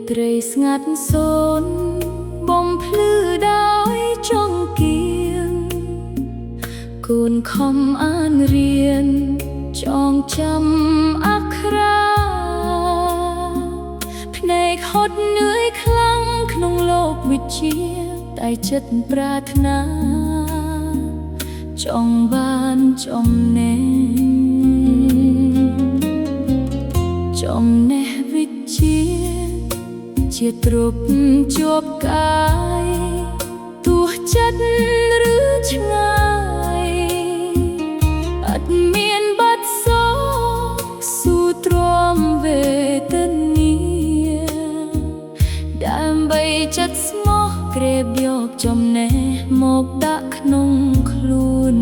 ត្រីស្ងាត់សូនបំភ្លឺដោយចង្គៀងកូនខំអានរៀនចងចាំអក្ខរាភ្នែកហត់នឿយខ្លាំងក្នុងលោកវិជ្ជាតែចិត្តប្រាថ្នាចង់បានចំណេះវិជ្ជាជាទ្រព្យជាប់កាយទោះចិត្តឬឆ្ងាយអត់មានបាត់សោស៊ូទ្រាំវេទនាដើម្បីចិត្តស្មោះក្រេបយកចំណេះមកដាក់ក្នុងខ្លួន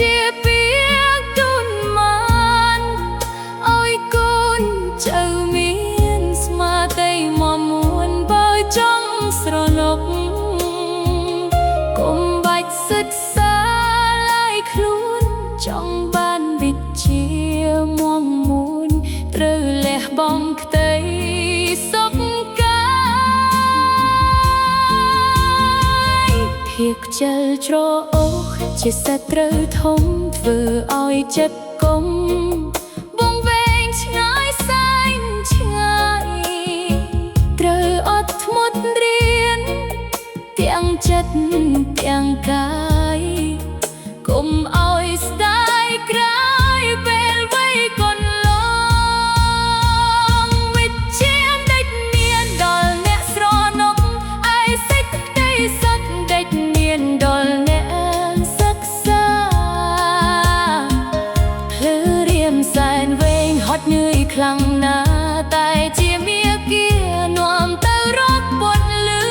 ជាពាក្យទូនមានឲ្យកូនចៅមានស្មារតីមាំមួនបើចង់ស្រណុកកុំបាច់សិក្សាឡើយខ្លួនចង់បានវិជ្ជាមាំមួនត្រូវលះបង់ក្តីសុខកាយភាពខ្ជិលច្រអូសជាសត្រូវធំធ្វើឲ្យចិត្តកុំបងវែងឆ្ងាយសែងឆ្ងាយត្រូវអត់ធ្មត់រៀនទាំងចិត្តទាំងកាយកុំឲ្យស្ដាយក្រោយពេលវ័យកន្លងវិជ្ជាដេចមានដល់អ្នកស្រណុកឯសេចក្តីសុខដេចមានដល់អ្នកនឿយខ្លាំងណាស់តែជាមាគានាំទៅរកបុណ្យលឺ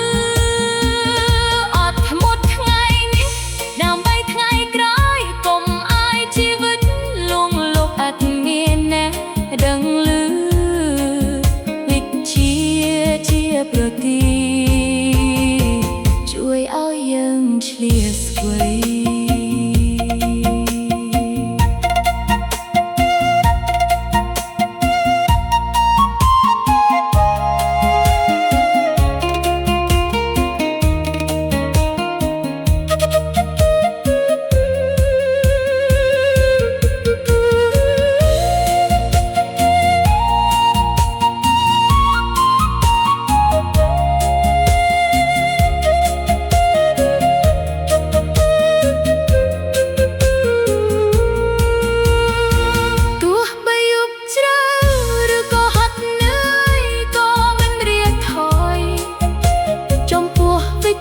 អត់ធ្មត់ថ្ងៃនេះដើម្បីថ្ងៃក្រោយកុំឲ្យជីវិតលងលុកអត់មានអ្នកដឹងឮវិជ្ជាជាប្រទីជួយឲ្យយើងឆ្លៀសស្វ័យ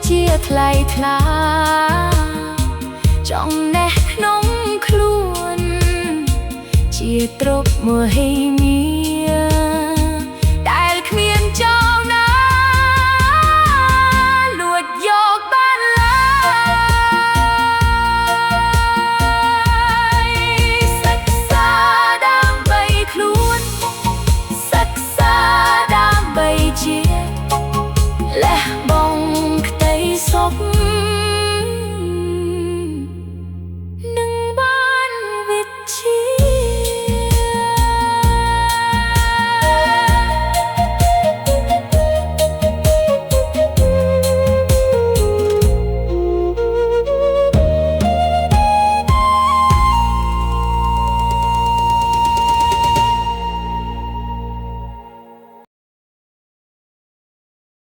ជាថ្លៃថ្លាចំណេះក្នុងខ្លួនជាទ្រព្យមហិមា